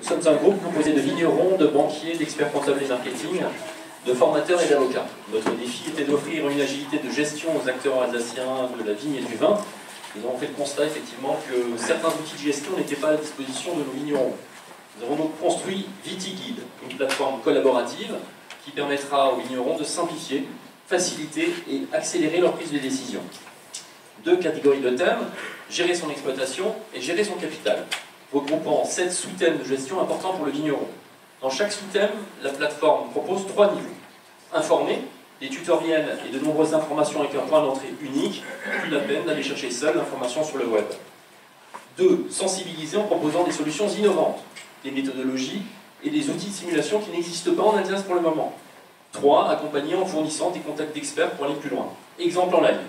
Nous sommes un groupe composé de vignerons, de banquiers, d'experts comptables et marketing, de formateurs et d'avocats. Notre défi était d'offrir une agilité de gestion aux acteurs alsaciens de la vigne et du vin. Nous avons fait le constat effectivement que certains outils de gestion n'étaient pas à la disposition de nos vignerons. Nous avons donc construit VitiGuide, une plateforme collaborative qui permettra aux vignerons de simplifier, faciliter et accélérer leur prise de décision. Deux catégories de thèmes, gérer son exploitation et gérer son capital, regroupant 7 sous-thèmes de gestion importants pour le vigneron. Dans chaque sous-thème, la plateforme propose 3 niveaux. Informer, des tutoriels et de nombreuses informations avec un point d'entrée unique, plus la peine d'aller chercher seul l'information sur le web. 2. Sensibiliser en proposant des solutions innovantes, des méthodologies et des outils de simulation qui n'existent pas en Alsace pour le moment. 3. Accompagner en fournissant des contacts d'experts pour aller plus loin. Exemple en live.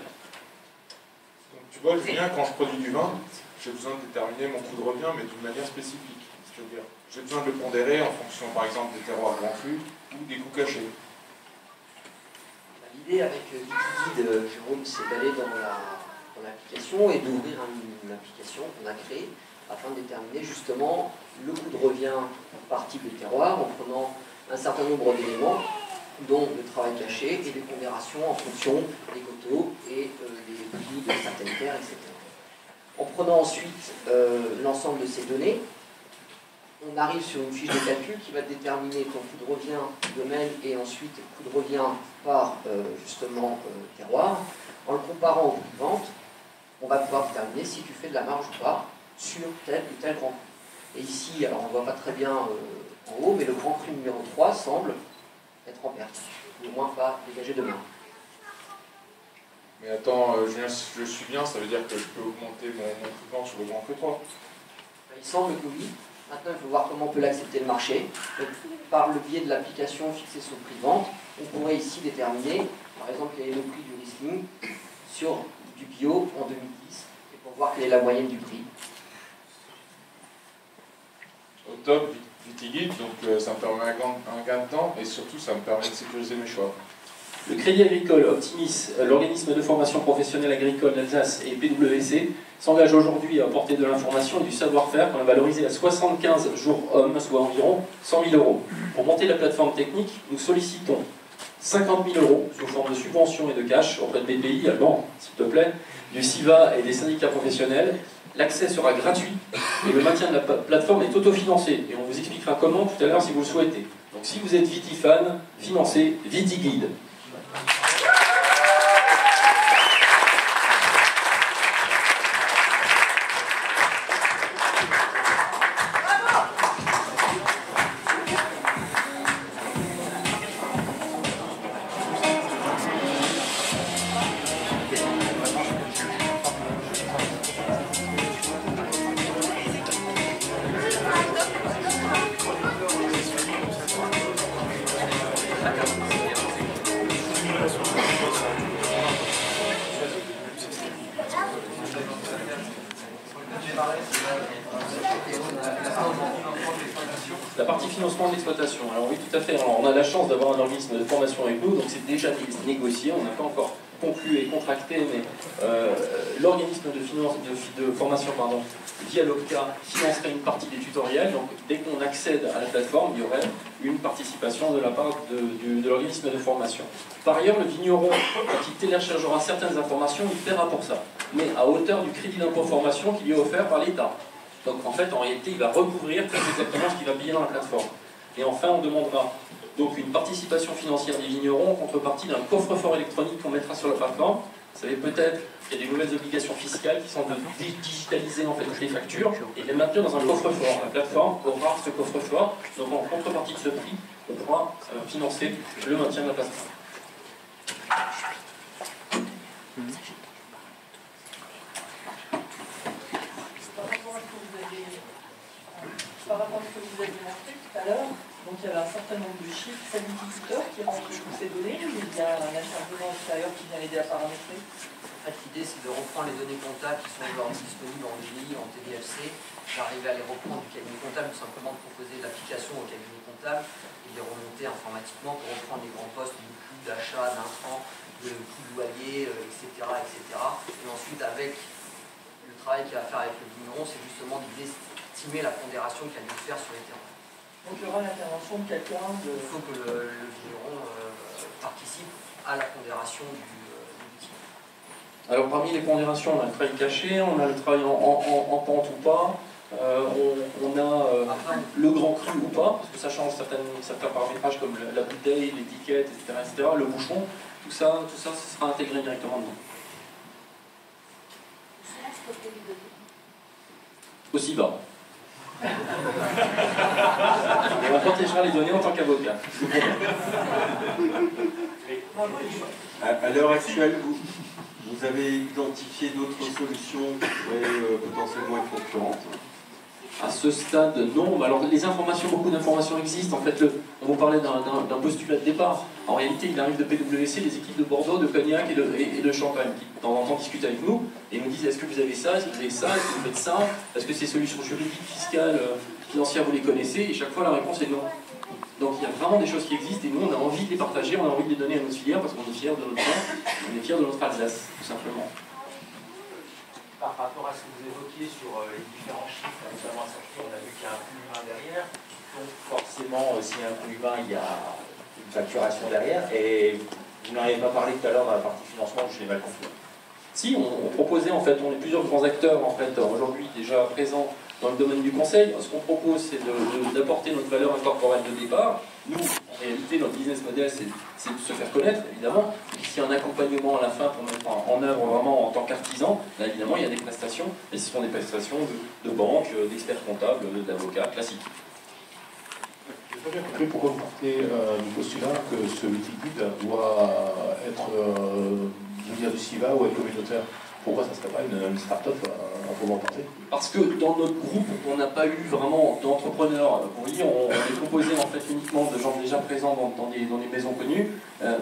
Donc, tu vois, Julien, quand je produis du vin, j'ai besoin de déterminer mon coût de revient, mais d'une manière spécifique. C'est-à-dire, j'ai besoin de le pondérer en fonction, par exemple, des terroirs grand flux ou des coûts cachés. L'idée avec VitiGuide, Jérôme, c'est d'aller dans l'application et d'ouvrir une application qu'on a créée afin de déterminer justement le coût de revient par type de terroir en prenant un certain nombre d'éléments, dont le travail caché et des pondérations en fonction des coteaux et des prix de certaines terres, etc. En prenant ensuite l'ensemble de ces données, on arrive sur une fiche de calcul qui va déterminer ton coût de revient domaine et ensuite coût de revient par justement terroir. En le comparant au prix de vente, on va pouvoir déterminer si tu fais de la marge ou pas sur tel ou tel grand cru. Et ici, alors on ne voit pas très bien en haut, mais le grand cru numéro 3 semble être en perte, ou au moins pas dégagé de marge. Mais attends, Julien, si je suis bien, ça veut dire que je peux augmenter mon prix de vente sur le grand cru 3. Il semble que oui. Maintenant, il faut voir comment on peut l'accepter le marché. Donc, par le biais de l'application fixée sur le prix de vente, on pourrait ici déterminer, par exemple, quel est le prix du Riesling sur du bio en 2010, et pour voir quelle est la moyenne du prix. Au top, VitiGuide, donc ça me permet un gain de temps et surtout ça me permet de sécuriser mes choix. Le Crédit Agricole Optimis, l'organisme de formation professionnelle agricole d'Alsace et PwC s'engage aujourd'hui à apporter de l'information et du savoir-faire qu'on a valorisé à 75 jours hommes, soit environ 100 000 euros. Pour monter la plateforme technique, nous sollicitons 50 000 euros sous forme de subventions et de cash auprès de BPI, allemand, s'il te plaît, du SIVA et des syndicats professionnels. L'accès sera gratuit et le maintien de la plateforme est autofinancé. Et on vous expliquera comment tout à l'heure si vous le souhaitez. Donc si vous êtes Vitifan, financez VitiGuide. La partie financement de l'exploitation. Alors oui, tout à fait. Alors, on a la chance d'avoir un organisme de formation avec nous, donc c'est déjà négocié. On n'a pas encore conclu et contracté, mais l'organisme de formation via l'OPCA financerait une partie des tutoriels. Donc dès qu'on accède à la plateforme, il y aurait une participation de la part de l'organisme de formation. Par ailleurs, le vigneron, quand il téléchargera certaines informations, il paiera pour ça, mais à hauteur du crédit d'impôt formation qui lui est offert par l'État. Donc en fait, en réalité, il va recouvrir très exactement ce qu'il va payer dans la plateforme. Et enfin, on demandera donc une participation financière des vignerons en contrepartie d'un coffre-fort électronique qu'on mettra sur la plateforme. Vous savez peut-être qu'il y a des nouvelles obligations fiscales qui sont de digitaliser en fait toutes les factures et de les maintenir dans un coffre-fort. La plateforme aura ce coffre-fort, donc en contrepartie de ce prix, on pourra financer le maintien de la plateforme. Par rapport à ce que vous avez montré tout à l'heure, donc il y avait un certain nombre de chiffres, c'est l'utilisateur qui rentre toutes ces données, ou il y a un intervenant extérieur qui vient aider à paramétrer. En fait, l'idée, c'est de reprendre les données comptables qui sont aujourd'hui disponibles en GI, en TDFC, d'arriver à les reprendre du cabinet comptable, tout simplement de proposer l'application au cabinet comptable et de les remonter informatiquement pour reprendre les grands postes de coût d'achat, d'intrants, de coût de loyer, etc., etc. Et ensuite, avec le travail qu'il va faire avec le vigneron, c'est justement d'idée estimer la pondération qu'il y a de faire sur les terrains. Donc il y aura l'intervention de quelqu'un de... Il faut que le vigneron participe à la pondération du liquide. Alors parmi les pondérations, on a le travail caché, on a le travail en pente ou pas, on a le grand cru ou pas, parce que ça change certains paramétrages comme la bouteille, l'étiquette, etc., le bouchon, tout ça, ce sera intégré directement dedans. Aussi bas. Et on protégera les données en tant qu'avocat. À l'heure actuelle, vous avez identifié d'autres solutions qui pourraient potentiellement être concurrentes? À ce stade, non. Alors, beaucoup d'informations existent. En fait, on vous parlait d'un postulat de départ. En réalité, il arrive de PwC, des équipes de Bordeaux, de Cognac et de Champagne, qui de temps en temps discutent avec nous et nous disent est-ce que vous avez ça, est-ce que vous avez ça, est-ce que vous faites ça, est-ce que ces solutions juridiques, fiscales, financières, vous les connaissez? Et chaque fois, la réponse est non. Donc, il y a vraiment des choses qui existent et nous, on a envie de les partager, on a envie de les donner à notre filière parce qu'on est fiers de notre vin, on est fiers de notre Alsace, tout simplement. Par rapport à ce que vous évoquiez sur les différents chiffres, notamment à sortir, on a vu qu'il y a un coût humain derrière. Donc forcément, s'il y a un coût humain, il y a une facturation derrière. Et vous n'en avez pas parlé tout à l'heure dans la partie financement, je l'ai mal compris. Si, on proposait en fait, on est plusieurs grands acteurs en fait aujourd'hui déjà présents dans le domaine du conseil. Ce qu'on propose, c'est d'apporter notre valeur incorporelle de départ. Nous, en réalité, notre business model, c'est de se faire connaître, évidemment. S'il y a un accompagnement à la fin pour mettre en œuvre vraiment en tant qu'artisan, là, évidemment, il y a des prestations, mais ce sont des prestations de banque, d'experts comptables, d'avocats classiques. Je n'ai pas bien compris pourquoi vous partez du postulat que ce liquide doit être devenir du SIVA ou être communautaire. Pourquoi ça ne serait pas une start-up à proprement parler? Parce que dans notre groupe, on n'a pas eu vraiment d'entrepreneurs. Vous voyez, on est composé en fait uniquement de gens déjà présents dans des maisons connues.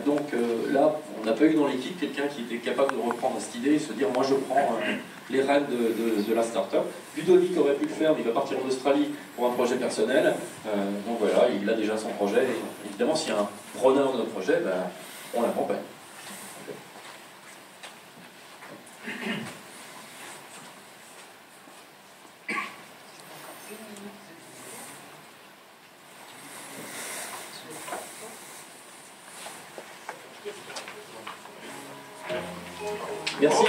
Donc là, on n'a pas eu dans l'équipe quelqu'un qui était capable de reprendre cette idée et se dire moi je prends les rênes de la start-up. Ludovic aurait pu le faire, mais il va partir en Australie pour un projet personnel. Donc voilà, il a déjà son projet. Et évidemment, s'il y a un preneur de notre projet, ben, on l'accompagne. Merci.